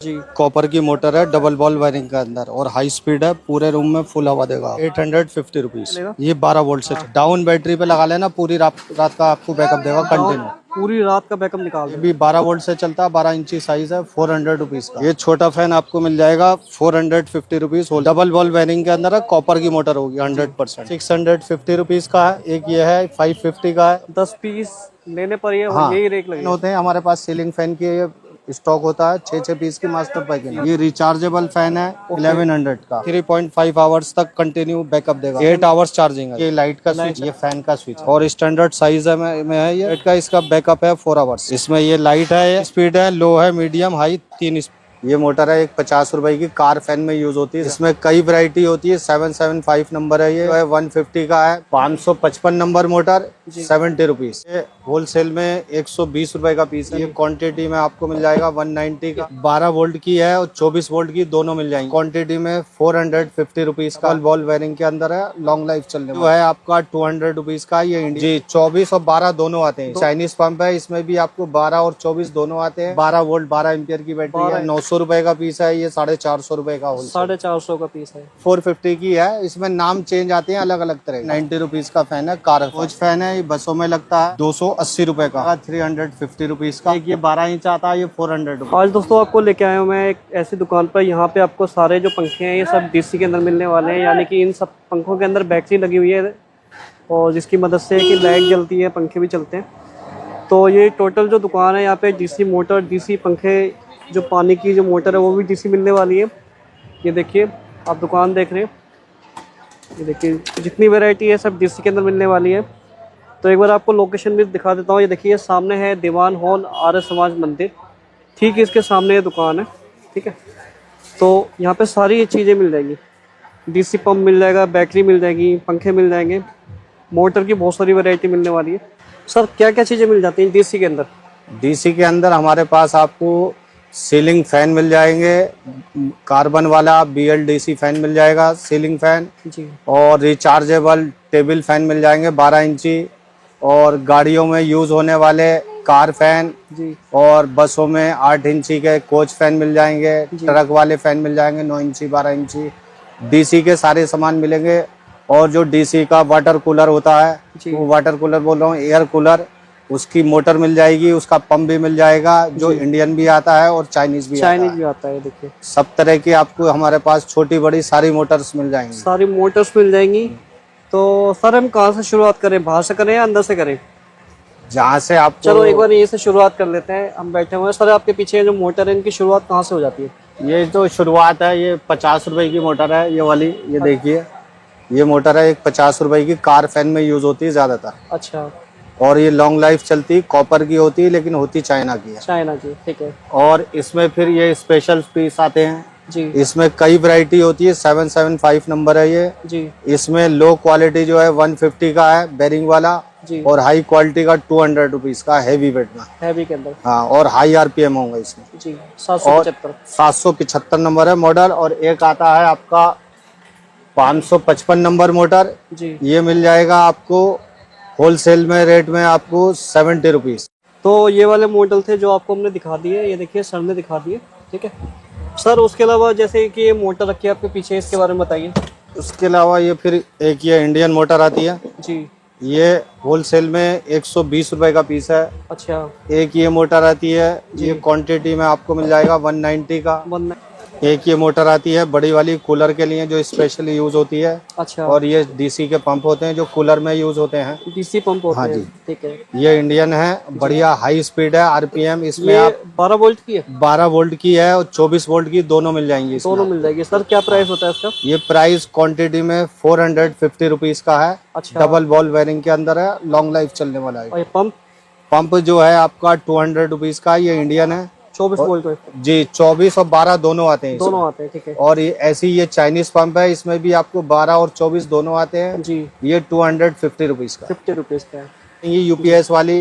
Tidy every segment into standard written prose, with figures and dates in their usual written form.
जी। Copper की motor है, double ball wiring के अंदर और हाई स्पीड है, पूरे रूम में फुल हवा देगा। 850 रुपीज। चलेगा। ये 12 वोल्ट से डाउन बैटरी पे लगा लेना, पूरी रात का आपको बैकअप देगा कंटिन्यू। पूरी रात का बैकअप निकाल ये देगा। भी 12 वोल्ट से चलता है, 12 इंची साइज है, 400 रुपीज का। ये छोटा फैन आपको मिल जाएगा 450 रुपीज। डबल बॉल वायरिंग के अंदर है, कॉपर की मोटर होगी 100%। 650 रुपीज का है। एक ये है 550 का है। 10 पीस लेने पर ये हाँ, यही रेट लगेगा। होते हैं हमारे पास सीलिंग फैन की ये स्टॉक होता है, 6 पीस की मास्टर पैकिंग। ये रिचार्जेबल फैन है 1100 का, 3.5 आवर्स तक कंटिन्यू बैकअप देगा, 8 आवर्स चार्जिंग है। ये लाइट का स्विच, ये फैन का स्विच और स्टैंडर्ड साइज में है ये लाइट का। इसका बैकअप है 4 आवर्स। इसमें ये लाइट है, स्पीड है, लो है, मीडियम, हाई, 3। ये मोटर है एक 50 रुपए की, कार फैन में यूज होती है। इसमें कई वैरायटी होती है। 775 नंबर है, ये 150 का है। 555 नंबर मोटर 70 रुपीज। ये होलसेल में 120 रुपए का पीस है। ये क्वांटिटी में आपको मिल जाएगा 190 का। 12 वोल्ट की है और 24 वोल्ट की, दोनों मिल जाएंगे। क्वांटिटी में 450 रुपीज का। बॉल वेयरिंग के अंदर है, लॉन्ग लाइफ चलने वाला है आपका 200 रुपीज का। ये जी 24 और 12 दोनों आते हैं। चाइनीज पंप है, इसमें भी आपको 12 और 24 दोनों आते हैं। 12 वोल्ट 12 एम्पियर की बैटरी है। 900 रुपए का पीस है। ये 450 रुपए का होलसेल। 450 का पीस है। 450 की है। इसमें नाम चेंज आते हैं अलग अलग तरह। 90 रुपीज का फैन है, कार फैन है। ये बसों में लगता है 280 रुपए का। 350 रुपीज का। एक ये 12 इंच आता है, ये 400 रुपए। आज दोस्तों आपको लेके आया हूँ मैं एक ऐसी दुकान पर, यहाँ पे आपको सारे जो पंखे हैं ये सब डीसी के अंदर मिलने वाले हैं। यानी कि इन सब पंखों के अंदर बैटरी लगी हुई है और जिसकी मदद से कि लाइट जलती है, पंखे भी चलते हैं। तो ये टोटल जो दुकान है यहाँ पे डीसी मोटर, डीसी पंखे, जो पानी की जो मोटर है वो भी डीसी मिलने वाली है। ये देखिए आप दुकान देख रहे हैं, ये देखिए जितनी वैरायटी है सब डीसी के अंदर मिलने वाली है। तो एक बार आपको लोकेशन भी दिखा देता हूँ। ये देखिए सामने है दीवान हॉल, आर्य समाज मंदिर, ठीक इसके सामने ये दुकान है। ठीक है, तो यहाँ पे सारी ये चीज़ें मिल जाएंगी। डीसी पंप मिल जाएगा, बैटरी मिल जाएगी, पंखे मिल जाएंगे, मोटर की बहुत सारी वैरायटी मिलने वाली है। सर क्या क्या चीज़ें मिल जाती हैं डीसी के अंदर? डीसी के अंदर हमारे पास आपको सीलिंग फैन मिल जाएंगे, कार्बन वाला BLDC फैन मिल जाएगा, सीलिंग फैन जी। और रिचार्जेबल टेबल फैन मिल जाएंगे 12 इंची, और गाड़ियों में यूज होने वाले कार फैन जी। और बसों में 8 इंची के कोच फैन मिल जाएंगे, ट्रक वाले फैन मिल जाएंगे 9 इंची 12 इंची। डीसी के सारे सामान मिलेंगे। और जो डीसी का वाटर कूलर होता है, वो वाटर कूलर बोल रहा हूँ, एयर कूलर, उसकी मोटर मिल जाएगी, उसका पंप भी मिल जाएगा, जो इंडियन भी आता है और चाइनीज भी आता है। देखिए सब तरह की आपको हमारे पास छोटी बड़ी सारी मोटर्स मिल जाएंगी। सारी मोटर्स मिल जाएंगी। तो सर हम कहाँ से शुरुआत करें, बाहर से करें या अंदर से करें? जहाँ से आप चलो एक बार यहीं से शुरुआत कर लेते हैं। हम बैठे हुए हैं सर, आपके पीछे जो मोटर है इनकी शुरुआत कहाँ से हो जाती है? ये जो शुरुआत है, ये 50 रुपए की मोटर है, ये वाली, ये देखिए, ये मोटर है एक 50 रुपए की, कार फैन में यूज होती है ज्यादातर। अच्छा। और ये लॉन्ग लाइफ चलती है, कॉपर की होती है, लेकिन होती चाइना की है। चाइना की, ठीक है। और इसमें फिर ये स्पेशल पीस आते हैं जी। इसमें कई वैरायटी होती है। 775 नंबर है ये जी। इसमें लो क्वालिटी जो है 150 का है, बेरिंग वाला जी। और हाई क्वालिटी का 200 रुपीज का, हैवी वेट में, हैवी के अंदर। हाँ, और हाई RPM होगा इसमें। जी। 775 775 नंबर है मॉडल। और एक आता है आपका 555 नंबर मोटर। जी। ये मिल जाएगा आपको होलसेल में रेट में आपको 70 रुपीज। तो ये वाले मॉडल थे जो आपको हमने दिखा दिए, ये देखिए सर ने दिखा दिए। ठीक है सर, उसके अलावा जैसे कि ये मोटर रखी है आपके पीछे, इसके बारे में बताइए। उसके अलावा ये फिर एक ये इंडियन मोटर आती है जी। ये होलसेल में 120 रुपए का पीस है। अच्छा। एक ये मोटर आती है, ये क्वांटिटी में आपको मिल जाएगा 190 का। एक ये मोटर आती है बड़ी वाली, कूलर के लिए, जो स्पेशली यूज होती है। अच्छा। और ये डीसी के पंप होते हैं जो कूलर में यूज होते हैं, डीसी पंप होते हाँ हैं। जी। ठीक है। ये इंडियन है, बढ़िया हाई स्पीड है, RPM इसमें आप 12 वोल्ट की है। 12 वोल्ट की है और 24 वोल्ट की, दोनों मिल जाएंगी इसमें। दोनों मिल जाएगी। सर क्या प्राइस होता है इसका? ये प्राइस क्वांटिटी में 450 रुपीज का है। अच्छा। डबल बॉल वेयरिंग के अंदर है, लॉन्ग लाइफ चलने वाला है। और ये पंप जो है आपका 200 रुपीज का, ये इंडियन है, 24 वोल्ट का। जी। 24 और 12 दोनों आते हैं, दोनों आते हैं। ठीक है। और ये ऐसी ये चाइनीज पंप है, इसमें भी आपको 12 और 24 दोनों आते हैं जी। ये 250 रुपीज का, 50 रुपीज का है। ये UPS वाली,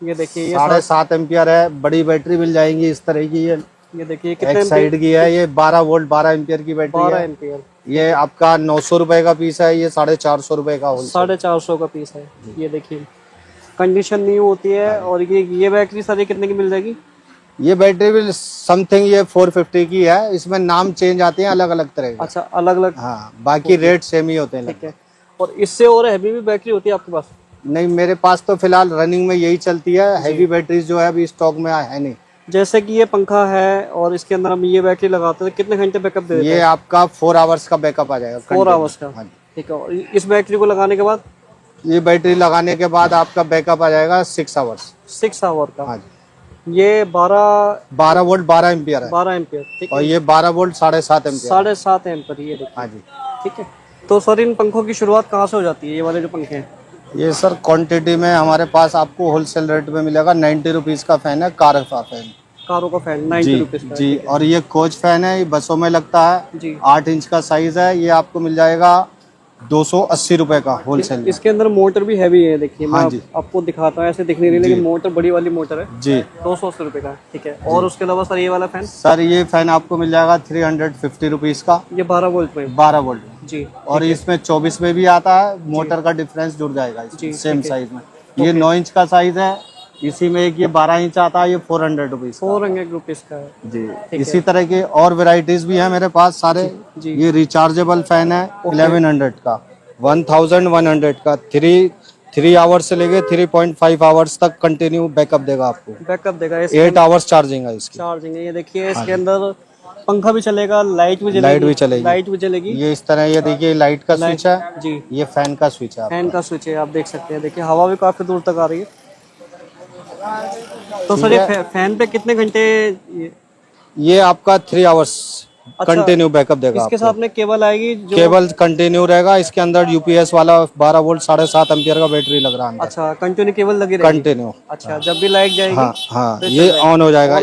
ये देखिए, ये 7.5 एम्पियर है, बड़ी बैटरी मिल जाएंगी इस तरह की। ये देखिए एक साइड की है, ये 12 वोल्ट 12 एम्पियर की बैटरी है। 12 एम्पियर। ये आपका 900 रुपए का पीस है, ये 450 रुपए का, 450 का पीस है। ये देखिए कंडीशन न्यू होती है। और ये बैटरी सारी कितने की मिल जाएगी? ये बैटरी भी समथिंग ये 450 की है, इसमें नाम चेंज आते हैं अलग अलग तरह के। अच्छा, अलग अलग। हाँ, बाकी रेट सेम ही होते हैं। ठीक है। और इससे और हैवी भी बैटरी होती है आपके पास? नहीं, मेरे पास तो फिलहाल रनिंग में यही चलती है। हैवी बैटरीज जो है अभी स्टॉक में है नहीं। जैसे कि ये पंखा है और इसके अंदर हम ये बैटरी लगाते हैं तो कितने घंटे बैकअप दे देता है? ये आपका 4 आवर्स का बैकअप आ जाएगा। 4 आवर्स का। हाँ जी। ठीक है। और इस बैटरी को लगाने के बाद? ये बैटरी लगाने के बाद आपका बैकअप आ जाएगा 6 आवर्स। 6 आवर का। हाँ जी। ये 12 वोल्ट 12 एम्पियर है। 12 एम्पियर। ठीक है। और ये 12 वोल्ट 7.5 एम्पियर। 7.5 एम्पियर ये देखिए। हाँ जी। ठीक है। तो सर इन पंखों की शुरुआत कहाँ से हो जाती है, ये वाले जो पंखे हैं? ये सर क्वांटिटी में हमारे पास आपको होलसेल रेट में मिलेगा। 90 रुपीज का फैन है, कार का फैन। कारों का फैन 90 रुपीज का। जी। और ये कोच फैन है, ये बसों में लगता है जी। 8 इंच का साइज है। ये आपको मिल जाएगा 280 रुपए का होलसेल में। इसके अंदर मोटर भी हैवी है, देखिए मैं हाँ जी। आपको दिखाता हूँ, ऐसे दिखने नहीं, लेकिन मोटर बड़ी वाली मोटर है जी। 280 रुपए का। ठीक है। और उसके अलावा सर ये वाला फैन? सर ये फैन आपको मिल जाएगा 350 रुपीज का। ये 12 वोल्ट में? 12 वोल्ट में। जी। और इसमें 24 में भी आता है, मोटर का डिफरेंस जुड़ जाएगा जी, सेम साइज में। ये 9 इंच का साइज है, इसी में एक ये 12 इंच आता है, ये 400 रुपीज। 400 रुपीज का है जी। इसी तरह के और वेराइटीज भी है मेरे पास सारे। जी। ये रिचार्जेबल फैन है 1100 का, 1100 का। 3 आवर्स से लेके 3.5 आवर्स तक कंटिन्यू बैकअप देगा आपको। बैकअप देगा। 8 आवर्स चार्जिंग है इसकी। चार्जिंग है। ये देखिए इसके अंदर पंखा भी चलेगा, लाइट भी जलेगी। लाइट भी चलेगी। लाइट भी जलेगी। ये इस तरह, ये देखिए लाइट का स्विच है। जी। ये फैन का स्विच है। फैन का स्विच है, आप देख सकते हैं। देखिए हवा भी काफी दूर तक आ रही है। तो सर ये फैन पे कितने घंटे? ये आपका 3 आवर्स कंटिन्यू बैकअप देगा। इसके साथ में केबल आएगी जो? केबल कंटिन्यू रहेगा। इसके अंदर यूपीएस वाला 12 वोल्ट 7.5 एम्पियर का बैटरी लग रहा है। अच्छा, कंटिन्यू केबल लगी रहेगी? कंटिन्यू। अच्छा, जब भी लाइट जाएगी? हाँ हाँ, ये ऑन हो जाएगा।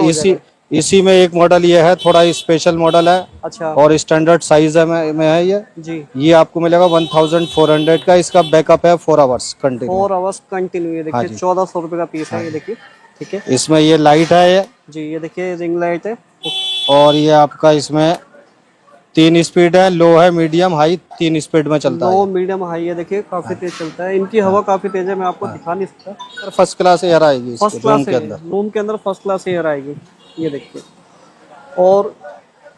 इसी में एक मॉडल ये है, थोड़ा स्पेशल मॉडल है। अच्छा। और स्टैंडर्ड साइज में है ये। जी। ये आपको मिलेगा 1400 का। इसका बैकअप है 4 आवर्स कंटिन्यू। 4 hours continue. ये देखिए 1400 रुपए का पीस है। ये देखिए। ठीक है। इसमें ये लाइट है ये। जी। ये देखिए रिंग लाइट है। और ये आपका इसमें 3 स्पीड है, लो है, मीडियम, हाई, 3 स्पीड में चलता है। लो मीडियम हाई है। देखिए काफी तेज चलता है। इनकी हवा काफी तेज है, मैं आपको दिखा नहीं सकता। फर्स्ट क्लास एयर आएगी फर्स्ट क्लास रूम के अंदर फर्स्ट क्लास एयर आएगी। ये देखिए। और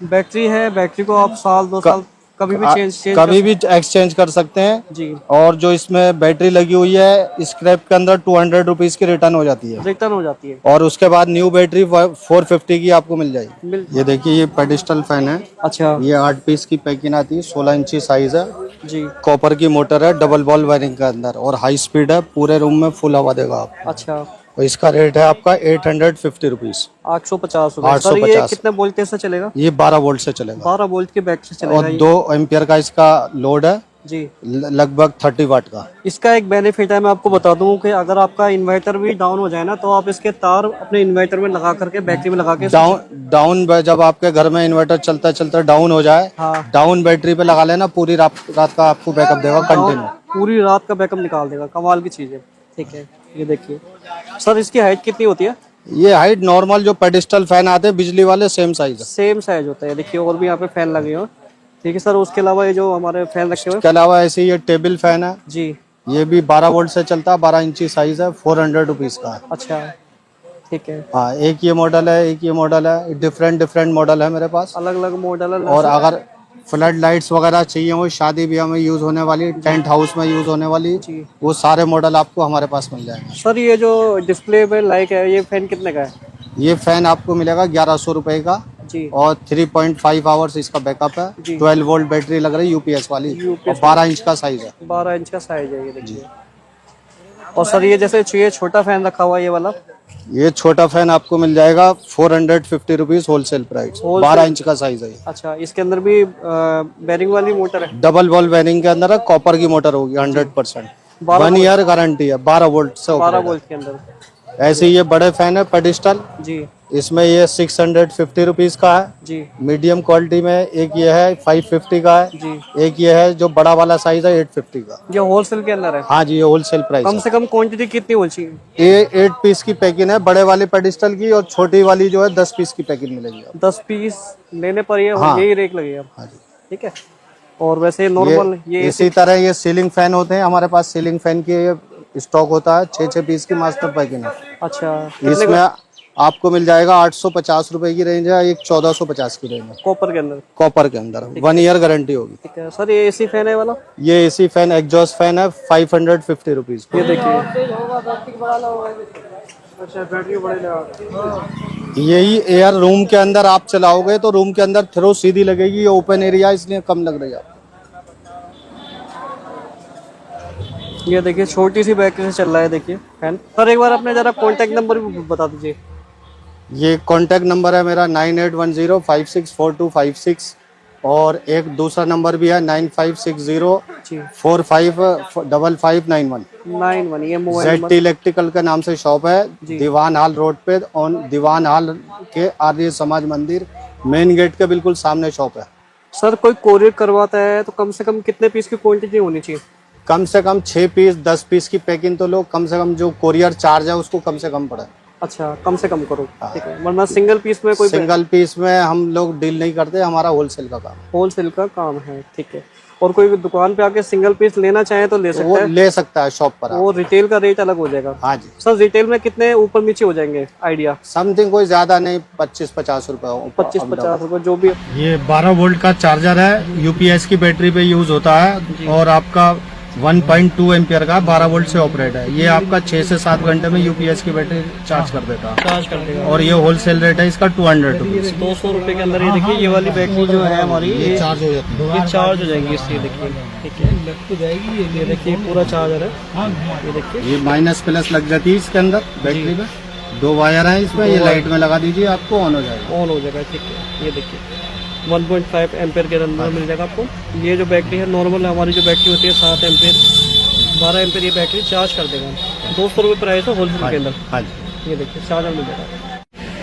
बैटरी है, बैटरी को आप साल 2 साल कभी भी कभी भी एक्सचेंज कर सकते हैं। जी। और जो इसमें बैटरी लगी हुई है, स्क्रैप के अंदर 200 रुपीज की रिटर्न हो जाती है। रिटर्न हो जाती है। और उसके बाद न्यू बैटरी 450 की आपको मिल जाएगी। ये देखिए, ये पेडिस्टल फैन है। अच्छा। ये 8 पीस की पैकिंग आती है, 16 इंची साइज है। जी। कॉपर की मोटर है, डबल बॉल वायरिंग के अंदर, और हाई स्पीड है। पूरे रूम में फुल हवा देगा आपको। अच्छा। और इसका रेट है आपका 850 रुपीज। 850 रुपए। सर ये कितने वोल्ट से चलेगा? ये 12 वोल्ट से चलेगा। 12 वोल्ट के बैटरी से चलेगा। और 2 एम्पियर का इसका लोड है। जी। लगभग 30 वाट का। इसका एक बेनिफिट है, मैं आपको बता दूं कि अगर आपका इन्वर्टर भी डाउन हो जाए ना, तो आप इसके तार अपने इन्वर्टर में लगा करके बैटरी में लगा के डाउन जब आपके घर में इन्वर्टर चलता चलता डाउन हो जाए, हाँ, डाउन बैटरी पे लगा लेना, पूरी रात का आपको बैकअप देगा कंटिन्यू। पूरी रात का बैकअप निकाल देगा। कमाल की चीज है। ठीक है। ये देखिए सर, इसकी हाइट कितनी होती है? ये हाइट नॉर्मल जो पेडिस्टल फैन आते हैं बिजली वाले, सेम साइज है। सेम साइज होता है। देखिए और भी यहाँ पे फैन लगे हो। ठीक है सर। उसके अलावा ये जो हमारे फैन रखे हुए, इसके अलावा ऐसे ये टेबल फैन है जी। ये भी 12 वोल्ट से चलता है, 12 इंची साइज है, 400 रुपीज का है। अच्छा। ठीक है। हाँ, एक ये मॉडल है, एक ये मॉडल है। डिफरेंट मॉडल है मेरे पास, अलग अलग मॉडल है। और अगर फ्लड लाइट्स वगैरह चाहिए हो, शादी ब्याह में यूज होने वाली, टेंट हाउस में यूज होने वाली, वो सारे मॉडल आपको हमारे पास मिल जाएंगे। सर ये जो डिस्प्ले पे लाइट है, ये फैन कितने का है? ये फैन आपको मिलेगा 1100 रुपए का। जी। और 3.5 आवर्स इसका बैकअप है। 12 वोल्ट बैटरी लग रही है, यूपीएस वाली, और 12 इंच का साइज है। 12 इंच का साइज है। ये देखिए। और सर ये जैसे ये छोटा फैन रखा हुआ है, ये वाला, ये छोटा फैन आपको मिल जाएगा 450 रुपीज होलसेल प्राइस। 12 इंच का साइज है। अच्छा। इसके अंदर भी बेरिंग वाली मोटर है? डबल बॉल बेरिंग के अंदर है, कॉपर की मोटर होगी 100%। 1 ईयर गारंटी है, 12 वोल्ट से। 12 वोल्ट के अंदर। ऐसे ये बड़े फैन है पेडिस्टल जी। इसमें ये 650 रुपीज का है। जी। मीडियम क्वालिटी में एक ये है 550 का है। जी। एक ये है जो बड़ा वाला साइज है 850 का। ये होलसेल के अंदर है? हाँ जी, ये होलसेल प्राइस कम से कम क्वांटिटी कितनी होनी चाहिए? ये 8 पीस की पैकिंग है, बड़े वाले पेडिस्टल की, और छोटी वाली जो है 10 पीस की पैकिंग मिलेगी। 10 पीस लेने पर ये हाँ। यही रेट लगेगा? हाँ जी। ठीक है। और वैसे नॉर्मल ये इसी तरह ये सीलिंग फैन होते हैं हमारे पास। सीलिंग फैन की स्टॉक होता है, 6 पीस की मास्टर पैकिंग है। अच्छा। इसमें आपको मिल जाएगा 850 रुपए की रेंज है, एक 1450 की रेंज है कॉपर के अंदर। कॉपर के अंदर। 1 ईयर गारंटी होगी। ठीक है सर, ये एसी फैन है वाला? ये एसी फैन एग्जॉस्ट फैन है 550 रुपीज। ये देखिए। अच्छा, बैटरी बड़े। यही एयर रूम के अंदर आप चलाओगे तो रूम के अंदर थ्रो सीधी लगेगी, ये ओपन एरिया इसलिए कम लग रही है। ये देखिए छोटी सी बैटरी से चल रहा है, देखिए फैन। सर एक बार अपने जरा कॉन्टैक्ट नंबर भी बता दीजिए। ये कॉन्टैक्ट नंबर है मेरा 9810564256 और एक दूसरा नंबर भी है 9560455591। 91 ये मोबाइल जेटी इलेक्ट्रिकल के नाम से शॉप है, दीवान हाल रोड पे, ऑन दीवान हाल के आर्य समाज मंदिर मेन गेट के बिल्कुल सामने शॉप है। सर कोई कोरियर करवाता है तो कम से कम कितने पीस की क्वांटिटी होनी चाहिए? कम से कम 6 पीस 10 पीस की पैकिंग तो लो, कम से कम जो कोरियर चार्ज है उसको कम से कम पड़े। अच्छा, कम से कम करो। ठीक है, वरना सिंगल पीस में कोई सिंगल पीस में हम लोग डील नहीं करते, हमारा होलसेल का काम। होलसेल का काम है। ठीक है, और कोई दुकान पे आके सिंगल पीस लेना चाहे तो ले वो सकता है? ले सकता है शॉप पर। वो रिटेल का रेट अलग हो जाएगा? हाँ जी सर रिटेल में कितने ऊपर नीचे हो जाएंगे आइडिया? समथिंग कोई ज्यादा नहीं, 25-50 रुपए। 25-50 रुपए जो भी। ये 12 वोल्ट का चार्जर है, यूपीएस की बैटरी पे यूज होता है और आपका 1.2 एम्पियर का 12 वोल्ट से ऑपरेट है। ये आपका 6 से 7 घंटे में यूपीएस की बैटरी चार्ज कर देता है। चार्ज कर देगा। और ये होलसेल रेट है इसका 200 रुपीज। 200 रुपए के अंदर ये देखिए, ये वाली बैटरी जो है हमारी ये चार्ज हो जाती है। ये चार्ज हो जाएगी इससे। देखिए ठीक है, लग तो जाएगी। ये देखिए पूरा चार्जर है, ये देखिए। ये माइनस प्लस लग जाती है इसके अंदर बैटरी में, 2 वायर है इसमें, ये लाइट में लगा दीजिए आपको ऑन हो जाएगा। ऑन हो जाएगा। ठीक है, ये देखिए 1.5 एम्पेयर के अंदर मिल जाएगा आपको। ये जो बैटरी है नॉर्मल हमारी जो बैटरी होती है 7 एम्पेयर 12 एम्पेयर, ये बैटरी चार्ज कर देगा। 200 रुपये प्राइस है होलसेल के अंदर। हाँ जी, ये देखिए चार्जर मिल जाएगा।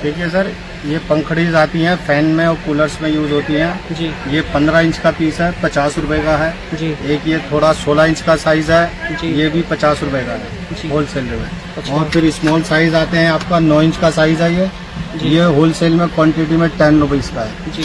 ठीक है सर। ये पंखड़ीज आती हैं फैन में और कूलर्स में यूज होती हैं। जी ये 15 इंच का पीस है, 50 रुपए का है। जी एक ये थोड़ा 16 इंच का साइज है, जी। ये भी 50 रुपए का जी। है होलसेल में। अच्छा। और फिर स्मॉल साइज आते हैं आपका 9 इंच का साइज है ये होलसेल में क्वांटिटी में 10 रुपीज का है। जी।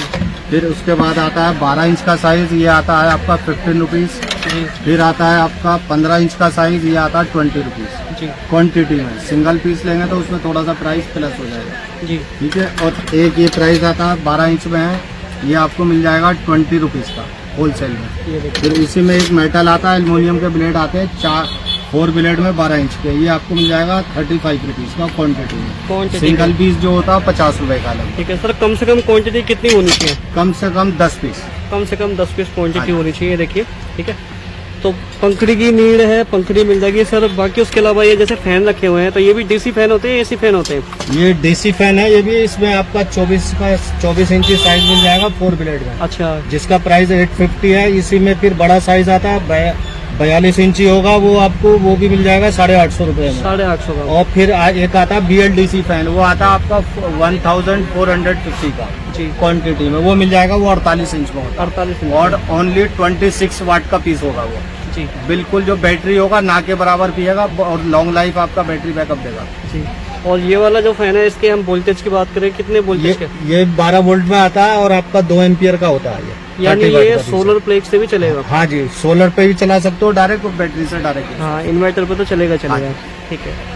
फिर उसके बाद आता है 12 इंच का साइज, ये आता है आपका 15 रुपीज। जी फिर आता है आपका 15 इंच का साइज, ये आता है 20 रुपीज जी क्वांटिटी में। सिंगल पीस लेंगे तो उसमें थोड़ा सा प्राइस प्लस हो जाएगा। जी। ठीक है। और एक ये प्राइस आता है 12 इंच में है, ये आपको मिल जाएगा 20 रुपीज का होलसेल में। ये देखिए। फिर इसी में एक मेटल आता है, एल्युमिनियम के ब्लेड आते हैं 4 ब्लेड में 12 इंच के, ये आपको मिल जाएगा 35 रुपीज का क्वांटिटी में। क्वांटिटी सिंगल पीस जो होता है 50 रुपए का अलग। ठीक है सर, कम से कम क्वांटिटी कितनी होनी चाहिए? कम से कम 10 पीस। कम से कम 10 पीस क्वांटिटी होनी चाहिए। देखिए ठीक है, तो पंखड़ी की नीड है, पंखड़ी मिल जाएगी सर। बाकी उसके अलावा ये जैसे फैन रखे हुए हैं, तो ये भी डीसी फैन होते हैं, एसी फैन होते हैं? ये डीसी फैन है, ये भी इसमें आपका 24 इंची साइज मिल जाएगा 4 ब्लेड में। अच्छा। जिसका प्राइस 850 है। इसी में फिर बड़ा साइज आता है 42 इंची होगा, वो आपको वो भी मिल जाएगा 850 रुपए में। 850 का। और फिर एक आता है BLDC फैन, वो आता है आपका 1450 का जी। क्वांटिटी में, वो मिल जाएगा, वो 48 इंच में होता 48 है और ओनली 26 वाट का पीस होगा वो। जी बिल्कुल जो बैटरी होगा ना के बराबर पिएगा और लॉन्ग लाइफ आपका बैटरी बैकअप देगा। जी। और ये वाला जो फैन है, इसके हम वोल्टेज की बात करें, कितने वोल्टेज के? ये 12 वोल्ट में आता है और आपका 2 एम्पियर का होता है ये। यानी 30 वाट ये का पीस है। सोलर प्लेट से भी चलेगा? हाँ जी, सोलर पे भी चला सकते हो डायरेक्ट और बैटरी से डायरेक्ट। हाँ, इन्वर्टर पे तो चलेगा। ठीक है।